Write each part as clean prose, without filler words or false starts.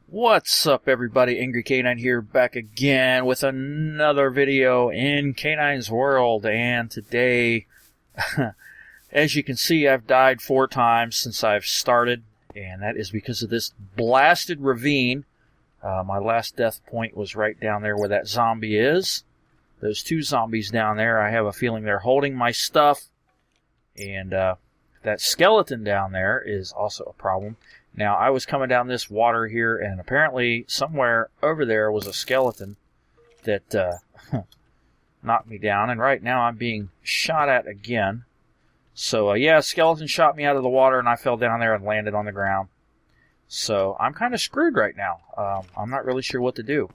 What's up, everybody? Angry K9 here, back again with another video in K9's world. And today, as you can see, I've died 4 times since I've started, and that is because of this blasted ravine. My last death point was right down there where that zombie is. Those 2 zombies down there, I have a feeling they're holding my stuff. And that skeleton down there is also a problem. Now, I was coming down this water here, and apparently somewhere over there was a skeleton that knocked me down. And right now I'm being shot at again. So, yeah, a skeleton shot me out of the water, and I fell down there and landed on the ground. So, I'm kind of screwed right now. I'm not really sure what to do.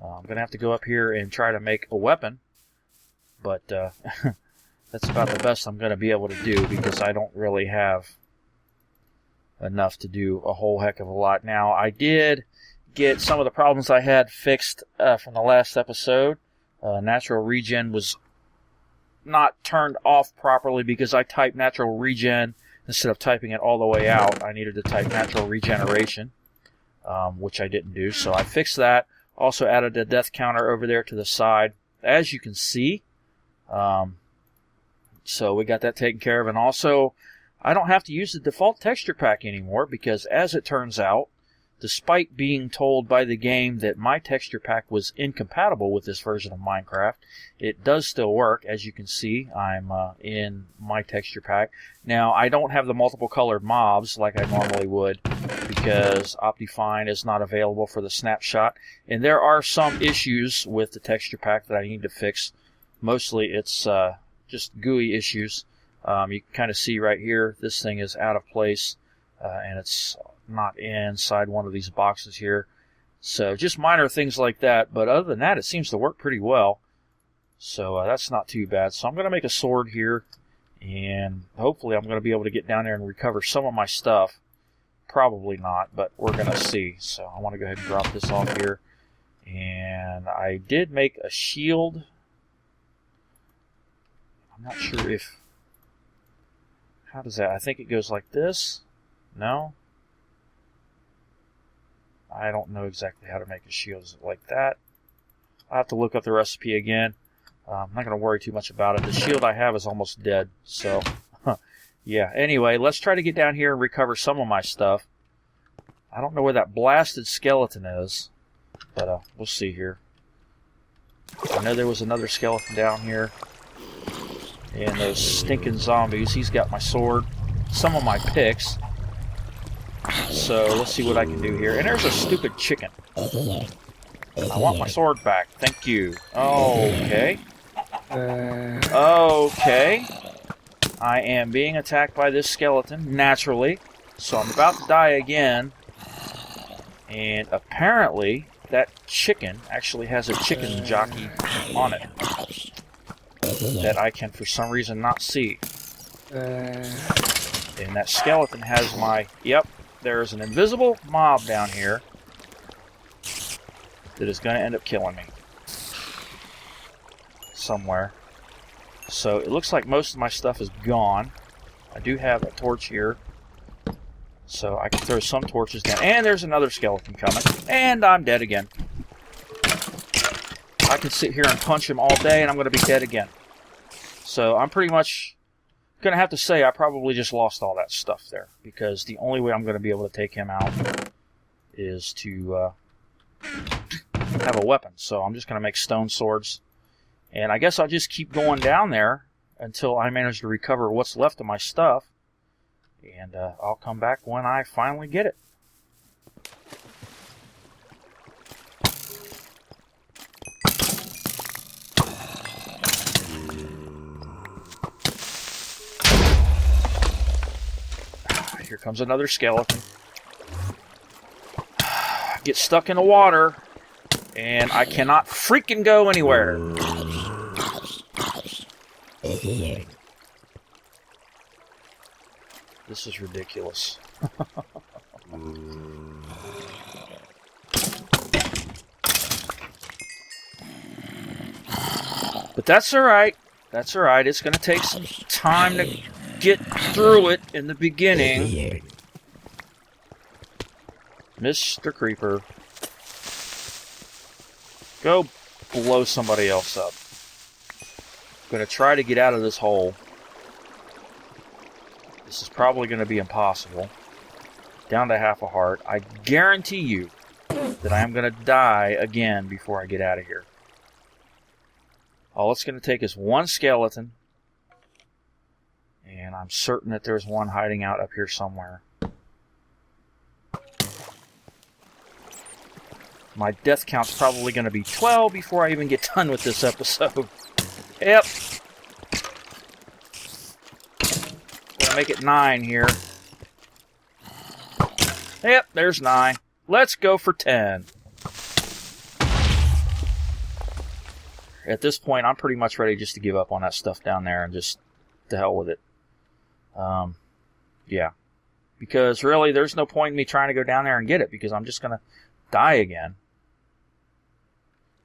I'm going to have to go up here and try to make a weapon. But that's about the best I'm going to be able to do, because I don't really have enough to do a whole heck of a lot. Now, I did get some of the problems I had fixed from the last episode. Natural regen was not turned off properly because I typed natural regen instead of typing it all the way out. I needed to type natural regeneration, which I didn't do, so I fixed that. Also added a death counter over there to the side, as you can see. So we got that taken care of, and also I don't have to use the default texture pack anymore, because as it turns out, despite being told by the game that my texture pack was incompatible with this version of Minecraft, it does still work. As you can see, I'm in my texture pack. Now, I don't have the multiple colored mobs like I normally would, because Optifine is not available for the snapshot. And there are some issues with the texture pack that I need to fix. Mostly it's just GUI issues. You can kind of see right here, this thing is out of place, and it's not inside one of these boxes here. So just minor things like that, but other than that, it seems to work pretty well. So that's not too bad. So I'm going to make a sword here, and hopefully I'm going to be able to get down there and recover some of my stuff. Probably not, but we're going to see. So I want to go ahead and drop this off here. And I did make a shield. I'm not sure if... How does that? I think it goes like this. No? I don't know exactly how to make a shield. Is it like that? I'll have to look up the recipe again. I'm not going to worry too much about it. The shield I have is almost dead. So, yeah. Anyway, let's try to get down here and recover some of my stuff. I don't know where that blasted skeleton is, but we'll see here. I know there was another skeleton down here. And those stinking zombies. He's got my sword, some of my picks. So let's see what I can do here. And there's a stupid chicken. I want my sword back. Thank you. Okay. Okay. I am being attacked by this skeleton, naturally. So I'm about to die again. And apparently, that chicken actually has a chicken jockey on it that I can, for some reason, not see. And that skeleton has my... Yep, there's an invisible mob down here that is going to end up killing me somewhere. So it looks like most of my stuff is gone. I do have a torch here, so I can throw some torches down. And there's another skeleton coming. And I'm dead again. I could sit here and punch him all day, and I'm going to be dead again. So I'm pretty much going to have to say I probably just lost all that stuff there, because the only way I'm going to be able to take him out is to have a weapon. So I'm just going to make stone swords. And I guess I'll just keep going down there until I manage to recover what's left of my stuff. And I'll come back when I finally get it. Here comes another skeleton. Get stuck in the water, and I cannot freaking go anywhere. This is ridiculous. But that's alright. That's alright. It's going to take some time to get through it in the beginning. Mr. Creeper. Go blow somebody else up. I'm going to try to get out of this hole. This is probably going to be impossible. Down to half a heart. I guarantee you that I am going to die again before I get out of here. All it's going to take is one skeleton. And I'm certain that there's one hiding out up here somewhere. My death count's probably going to be 12 before I even get done with this episode. Yep. Gonna make it 9 here. Yep, there's 9. Let's go for 10. At this point, I'm pretty much ready just to give up on that stuff down there and just to hell with it. Yeah. Because really, there's no point in me trying to go down there and get it because I'm just gonna die again.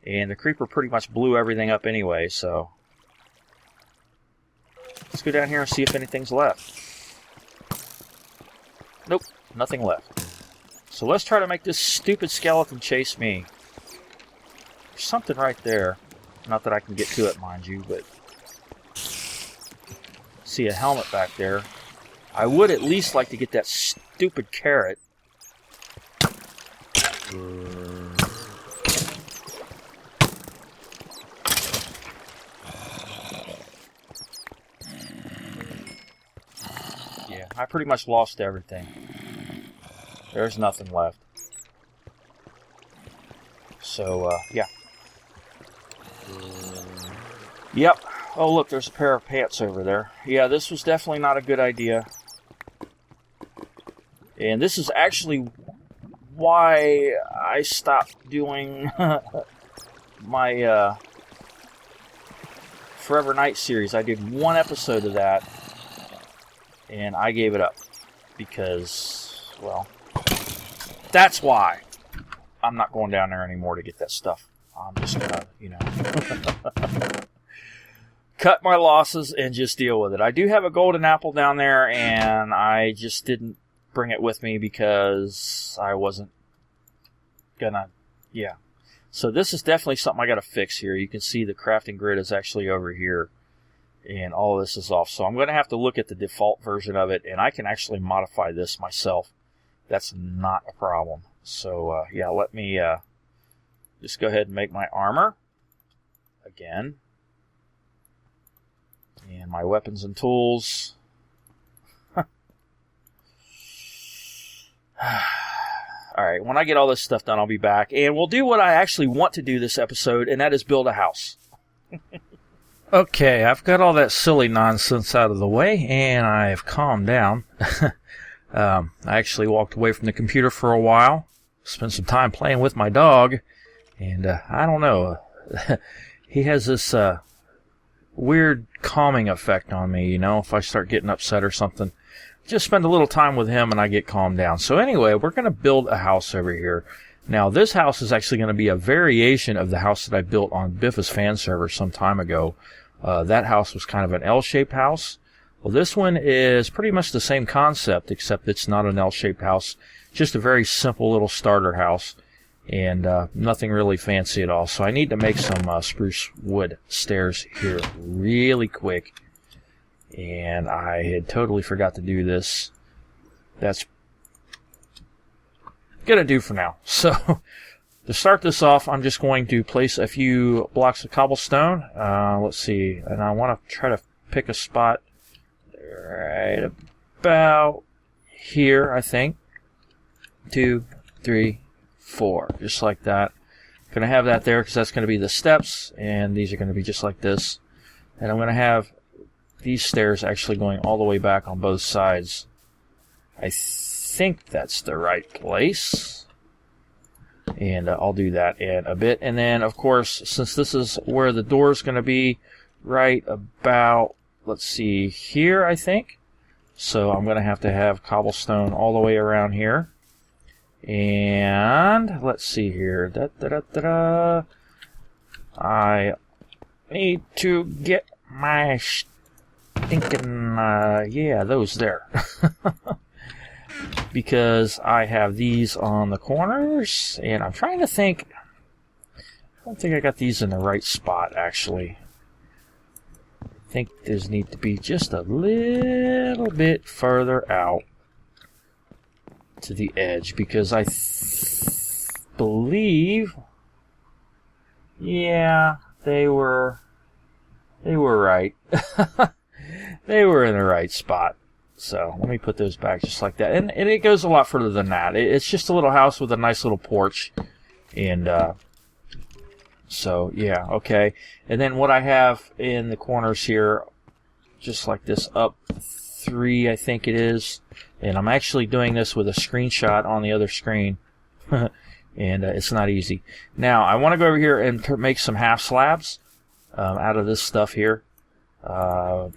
And the creeper pretty much blew everything up anyway, so... Let's go down here and see if anything's left. Nope, nothing left. So let's try to make this stupid skeleton chase me. There's something right there. Not that I can get to it, mind you, but... See a helmet back there. I would at least like to get that stupid carrot. Yeah, I pretty much lost everything. There's nothing left. So, yeah. Yep. Oh, look, there's a pair of pants over there. Yeah, this was definitely not a good idea. And this is actually why I stopped doing my Forever Night series. I did one episode of that, and I gave it up. Because, well, that's why I'm not going down there anymore to get that stuff. I'm just gonna, you know... cut my losses and just deal with it. I do have a golden apple down there, and I just didn't bring it with me because I wasn't gonna, yeah. So this is definitely something I gotta fix here. You can see the crafting grid is actually over here, and all of this is off. So I'm gonna have to look at the default version of it, and I can actually modify this myself. That's not a problem. So, yeah, let me just go ahead and make my armor again. And my weapons and tools. Alright, when I get all this stuff done, I'll be back. And we'll do what I actually want to do this episode, and that is build a house. Okay, I've got all that silly nonsense out of the way, and I've calmed down. I actually walked away from the computer for a while, spent some time playing with my dog, and I don't know. He has this... weird calming effect on me, you know, if I start getting upset or something. Just spend a little time with him and I get calmed down. So anyway, we're going to build a house over here. Now, this house is actually going to be a variation of the house that I built on Biffa's fan server some time ago. That house was kind of an L-shaped house. Well, this one is pretty much the same concept, except it's not an L-shaped house. Just a very simple little starter house. And nothing really fancy at all. So I need to make some spruce wood stairs here really quick. And I had totally forgot to do this. That's gonna do for now. So to start this off, I'm just going to place a few blocks of cobblestone. Let's see. And I want to try to pick a spot right about here, I think. 2, 3, 4, just like that. Going to have that there because that's going to be the steps, and these are going to be just like this. And I'm going to have these stairs actually going all the way back on both sides. I think that's the right place. And I'll do that in a bit. And then, of course, since this is where the door is going to be, right about, let's see, here, I think. So I'm going to have cobblestone all the way around here. And let's see here. I need to get my stinking, yeah, those there. because I have these on the corners, and I'm trying to think. I don't think I got these in the right spot, actually. I think these need to be just a little bit further out to the edge, because I believe, yeah, they were right. They were in the right spot. So let me put those back just like that. And it goes a lot further than that. It's just a little house with a nice little porch. And so, yeah, okay. And then what I have in the corners here, just like this, up 3, I think it is. And I'm actually doing this with a screenshot on the other screen. And it's not easy. Now, I want to go over here and make some half slabs out of this stuff here.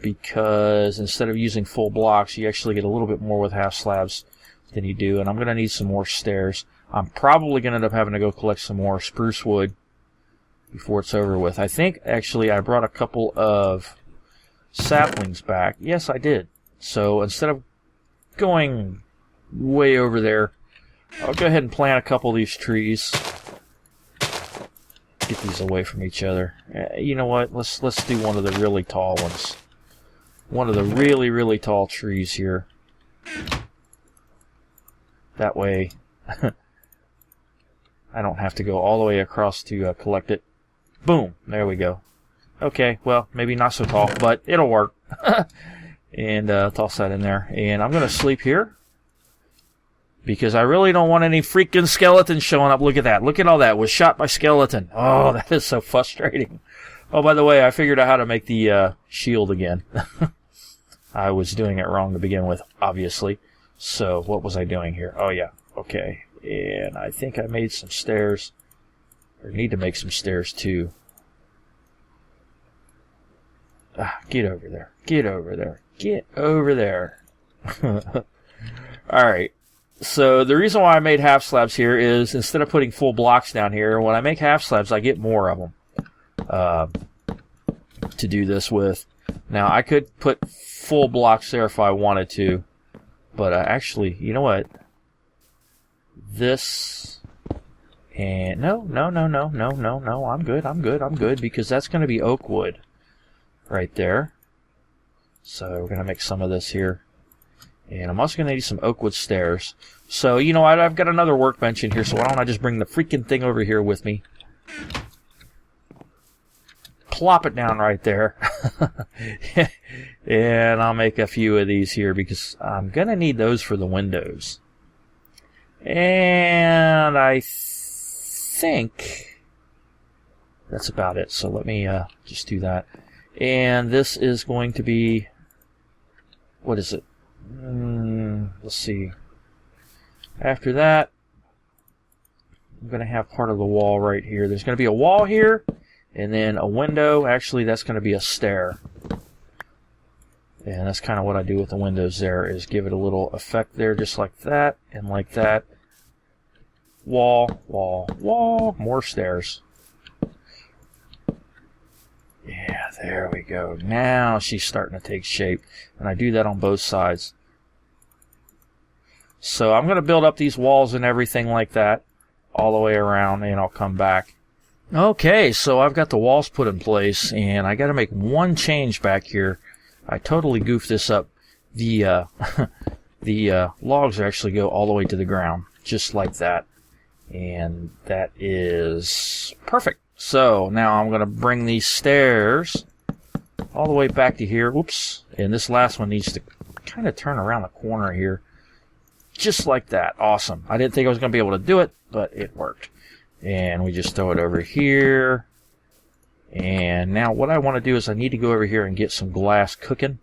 Because instead of using full blocks, you actually get a little bit more with half slabs than you do. And I'm going to need some more stairs. I'm probably going to end up having to go collect some more spruce wood before it's over with. I think, actually, I brought a couple of saplings back. Yes, I did. So instead of going way over there, I'll go ahead and plant a couple of these trees. Get these away from each other. You know what? Let's do one of the really tall ones. One of the really, really tall trees here. That way, I don't have to go all the way across to collect it. Boom! There we go. Okay, well, maybe not so tall, but it'll work. And toss that in there. And I'm going to sleep here, because I really don't want any freaking skeletons showing up. Look at that. Look at all that. Was shot by skeleton. Oh, that is so frustrating. Oh, by the way, I figured out how to make the shield again. I was doing it wrong to begin with, obviously. So, what was I doing here? Oh, yeah. Okay. And I think I made some stairs. Or need to make some stairs, too. Get over there. Get over there. Get over there. Alright. So the reason why I made half slabs here is, instead of putting full blocks down here, when I make half slabs, I get more of them to do this with. Now, I could put full blocks there if I wanted to, but actually, you know what? This, and no, I'm good, because that's going to be oak wood right there. So we're going to make some of this here. And I'm also going to need some oak wood stairs. So, you know what? I've got another workbench in here, so why don't I just bring the freaking thing over here with me? Plop it down right there. And I'll make a few of these here, because I'm going to need those for the windows. And I think that's about it. So let me just do that. And this is going to be... What is it? Let's see. After that, I'm going to have part of the wall right here. There's going to be a wall here, and then a window. Actually, that's going to be a stair. And that's kind of what I do with the windows there, is give it a little effect there, just like that, and like that. Wall, wall, wall, more stairs. Yeah, there we go. Now she's starting to take shape. And I do that on both sides. So I'm going to build up these walls and everything like that all the way around, and I'll come back. Okay, so I've got the walls put in place, and I got to make one change back here. I totally goofed this up. The logs actually go all the way to the ground, just like that. And that is perfect. So now I'm going to bring these stairs all the way back to here. Whoops. And this last one needs to kind of turn around the corner here. Just like that. Awesome. I didn't think I was going to be able to do it, but it worked. And we just throw it over here. And now what I want to do is I need to go over here and get some glass cooking.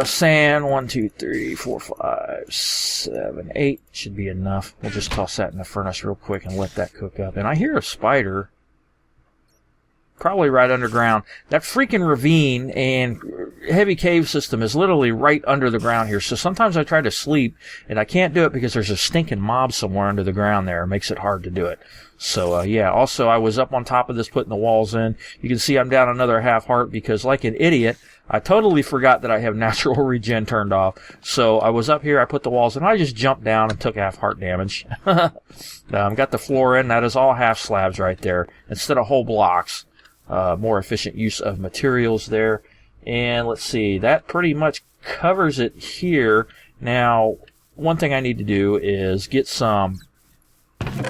Sand, 1, 2, 3, 4, 5, 7, 8 should be enough. We'll just toss that in the furnace real quick and let that cook up. And I hear a spider. probably right underground. That freaking ravine and heavy cave system is literally right under the ground here. So sometimes I try to sleep, and I can't do it because there's a stinking mob somewhere under the ground there. It makes it hard to do it. So, yeah, also I was up on top of this putting the walls in. You can see I'm down another half heart because, like an idiot, I totally forgot that I have natural regen turned off. So I was up here, I put the walls in, I just jumped down and took half heart damage. Got the floor in. That is all half slabs right there instead of whole blocks. More efficient use of materials there. And let's see, that pretty much covers it here. Now, one thing I need to do is get some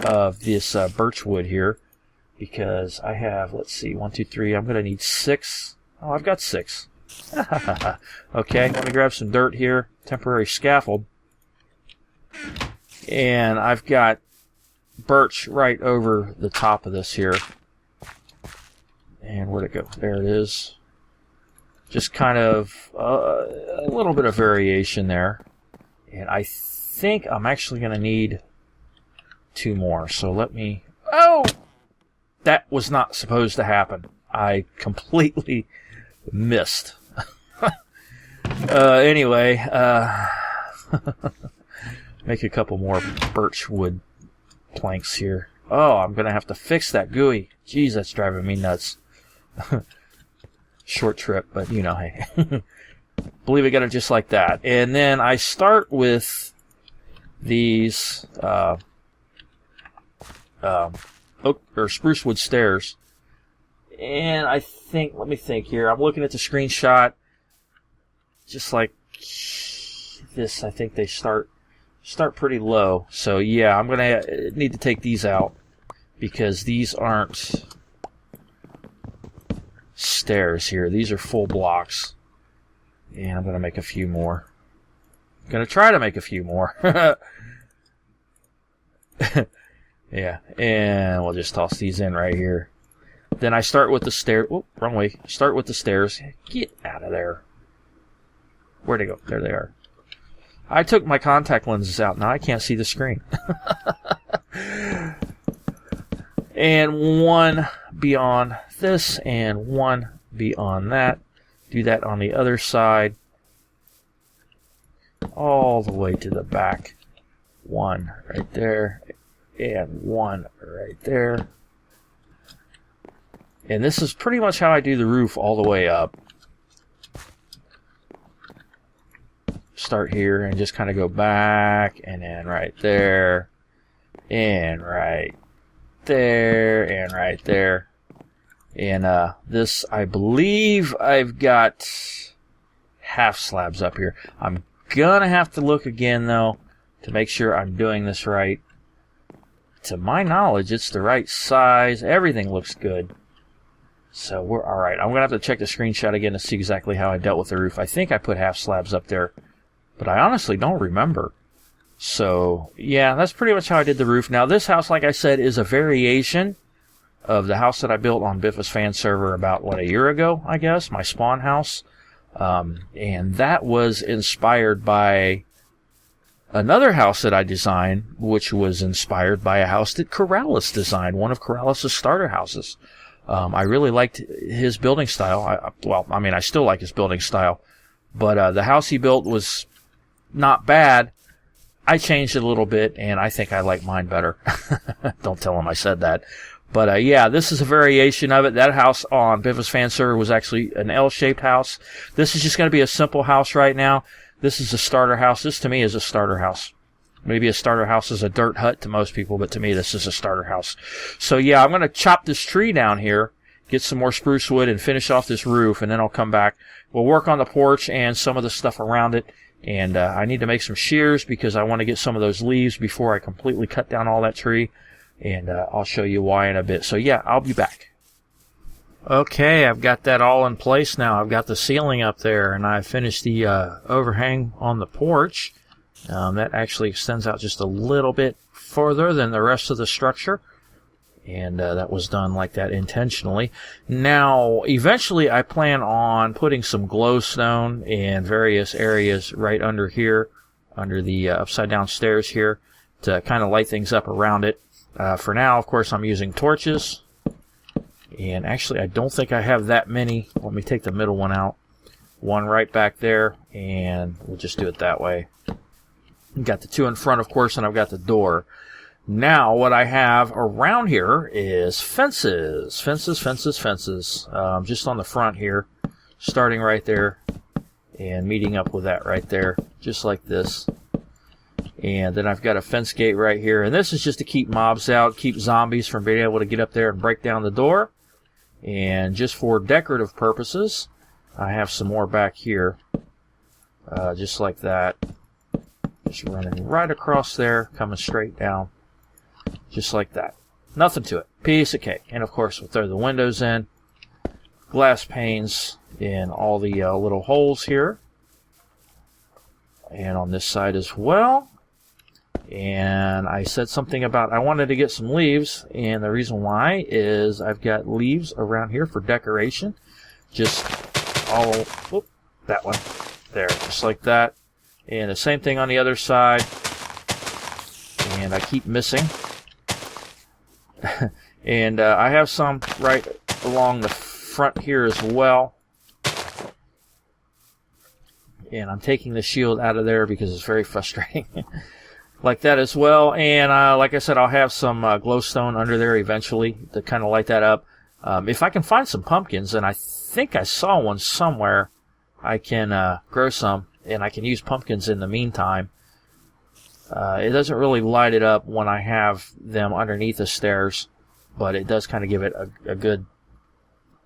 of this birch wood here, because I have, let's see, 1, 2, 3, I'm going to need 6. Oh, I've got 6. Okay, let me grab some dirt here, temporary scaffold. And I've got birch right over the top of this here. And where'd it go? There it is. Just kind of a little bit of variation there. And I think I'm actually going to need 2 more. So let me... Oh! That was not supposed to happen. I completely missed. Anyway, make a couple more birch wood planks here. Oh, I'm going to have to fix that GUI. Jeez, that's driving me nuts. Short trip, but you know, hey. Believe I got it just like that. And then I start with these oak or spruce wood stairs. And I think, let me think here. I'm looking at the screenshot. Just like this, I think they start pretty low. So yeah, I'm gonna need to take these out because these aren't stairs here. These are full blocks. And I'm gonna make a few more. I'm gonna try to make a few more. Yeah, and we'll just toss these in right here. Then I start with the stair. Whoop, wrong way. Start with the stairs. Get out of there. Where'd they go? There they are. I took my contact lenses out. Now I can't see the screen. And 1 beyond this and 1 beyond that. Do that on the other side. All the way to the back. 1 right there. And 1 right there. And this is pretty much how I do the roof all the way up. Start here and just kind of go back, and then right there, and right there, and right there. And this, I believe I've got half slabs up here. I'm gonna have to look again though to make sure I'm doing this right. To my knowledge, it's the right size. Everything looks good. So we're alright. I'm gonna have to check the screenshot again to see exactly how I dealt with the roof. I think I put half slabs up there, but I honestly don't remember. So, yeah, that's pretty much how I did the roof. Now, this house, like I said, is a variation of the house that I built on Biff's fan server about, what, a year ago, I guess? My spawn house. And that was inspired by another house that I designed, which was inspired by a house that Corrales designed, one of Corrales' starter houses. I really liked his building style. I still like his building style. But the house he built was not bad. I changed it a little bit, and I think I like mine better. Don't tell him I said that. But yeah, this is a variation of it. That house on Biff's fan server was actually an L-shaped house. This is just going to be a simple house right now. This is a starter house. This, to me, is a starter house. Maybe a starter house is a dirt hut to most people, but to me, this is a starter house. So yeah, I'm going to chop this tree down here, get some more spruce wood, and finish off this roof, and then I'll come back. We'll work on the porch and some of the stuff around it. And I need to make some shears because I want to get some of those leaves before I completely cut down all that tree. And I'll show you why in a bit. So yeah, I'll be back. Okay, I've got that all in place now. I've got the ceiling up there, and I've finished the overhang on the porch. That actually extends out just a little bit further than the rest of the structure. And that was done like that intentionally. Now, eventually I plan on putting some glowstone in various areas right under here, under the upside down stairs here, to kind of light things up around it. For now, of course, I'm using torches. And actually, I don't think I have that many. Let me take the middle one out. One right back there, and we'll just do it that way. Got the two in front, of course, and I've got the door. Now, what I have around here is fences. Fences. Just on the front here, starting right there, and meeting up with that right there, just like this. And then I've got a fence gate right here, and this is just to keep mobs out, keep zombies from being able to get up there and break down the door. And just for decorative purposes, I have some more back here, just like that. Just running right across there, coming straight down, just like that. Nothing to it. Piece of cake. And of course, we'll throw the windows in, glass panes in all the little holes here, and on this side as well. And I said something about I wanted to get some leaves, and the reason why is I've got leaves around here for decoration. Just all, whoop, that one there, just like that. And the same thing on the other side. And I keep missing. And I have some right along the front here as well. And I'm taking the shield out of there because it's very frustrating. Like that as well. And like I said, I'll have some glowstone under there eventually to kind of light that up. If I can find some pumpkins, and I think I saw one somewhere, I can grow some, and I can use pumpkins in the meantime. It doesn't really light it up when I have them underneath the stairs, but it does kind of give it a good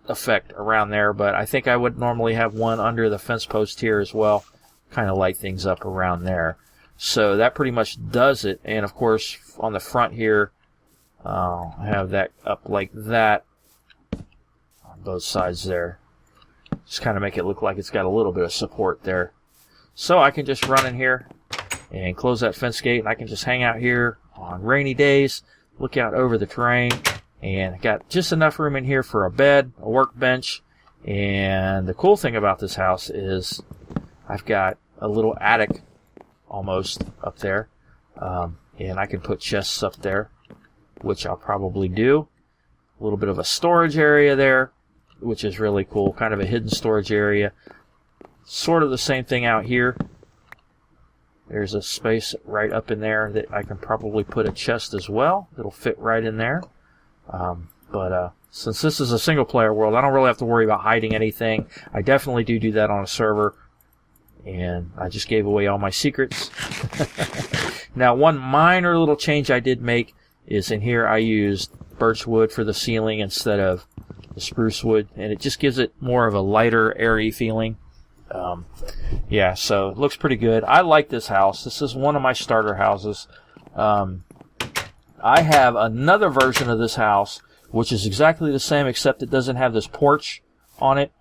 effect around there. But I think I would normally have one under the fence post here as well, kind of light things up around there. So that pretty much does it. And of course, on the front here, I have that up like that on both sides there. Just kind of make it look like it's got a little bit of support there. So I can just run in here and close that fence gate, and I can just hang out here on rainy days, look out over the terrain, and got just enough room in here for a bed, a workbench. And the cool thing about this house is I've got a little attic almost up there, and I can put chests up there, which I'll probably do. A little bit of a storage area there, which is really cool, kind of a hidden storage area. Sort of the same thing out here. There's a space right up in there that I can probably put a chest as well. It'll fit right in there. But since this is a single player world, I don't really have to worry about hiding anything. I definitely do that on a server. And I just gave away all my secrets. Now, one minor little change I did make is in here I used birch wood for the ceiling instead of the spruce wood. And it just gives it more of a lighter, airy feeling. Yeah, so it looks pretty good. I like this house. This is one of my starter houses. I have another version of this house, which is exactly the same, except it doesn't have this porch on it.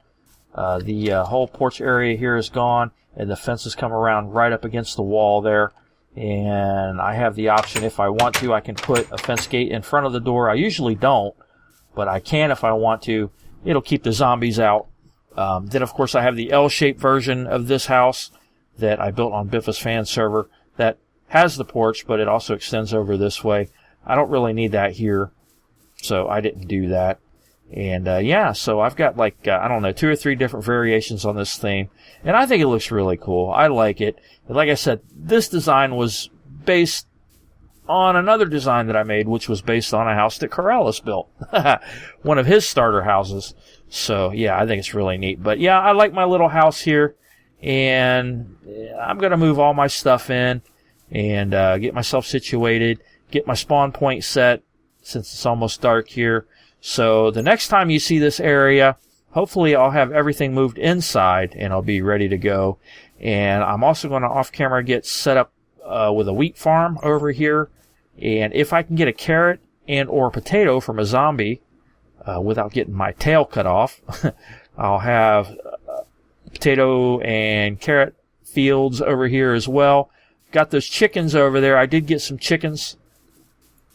The whole porch area here is gone, and the fences come around right up against the wall there. And I have the option, if I want to, I can put a fence gate in front of the door. I usually don't, but I can if I want to. It'll keep the zombies out. Then, of course, I have the L-shaped version of this house that I built on Biff's fan server that has the porch, but it also extends over this way. I don't really need that here, so I didn't do that. And, yeah, so I've got, like, I don't know, 2 or 3 different variations on this theme, and I think it looks really cool. I like it. And like I said, this design was based on another design that I made, which was based on a house that Corrales built. One of his starter houses. So, yeah, I think it's really neat. But, yeah, I like my little house here, and I'm going to move all my stuff in and get myself situated, get my spawn point set since it's almost dark here. So the next time you see this area, hopefully I'll have everything moved inside and I'll be ready to go. And I'm also going to off-camera get set up with a wheat farm over here. And if I can get a carrot and or potato from a zombie without getting my tail cut off, I'll have potato and carrot fields over here as well. Got those chickens over there. I did get some chickens.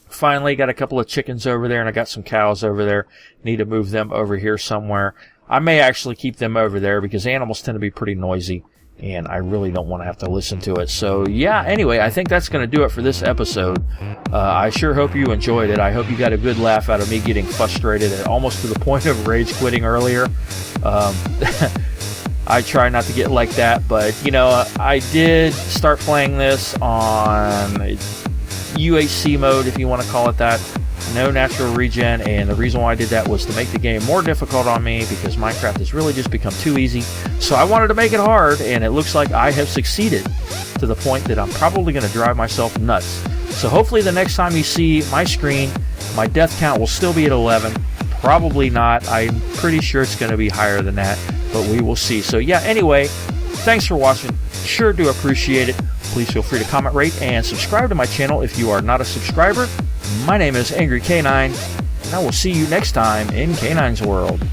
Finally got a couple of chickens over there, and I got some cows over there. Need to move them over here somewhere. I may actually keep them over there because animals tend to be pretty noisy and I really don't want to have to listen to it. So yeah, anyway, I think that's going to do it for this episode. I sure hope you enjoyed it. I hope you got a good laugh out of me getting frustrated and almost to the point of rage quitting earlier. I try not to get like that, but you know, I did start playing this on UHC mode, if you want to call it that. No natural regen, and the reason why I did that was to make the game more difficult on me, because Minecraft has really just become too easy. So I wanted to make it hard, and it looks like I have succeeded to the point that I'm probably going to drive myself nuts. So hopefully the next time you see my screen, my death count will still be at 11. Probably not. I'm pretty sure it's going to be higher than that, but we will see. So yeah, anyway, thanks for watching. Sure do appreciate it. Please feel free to comment, rate, and subscribe to my channel if you are not a subscriber. My name is Angry K9, and I will see you next time in K9's World.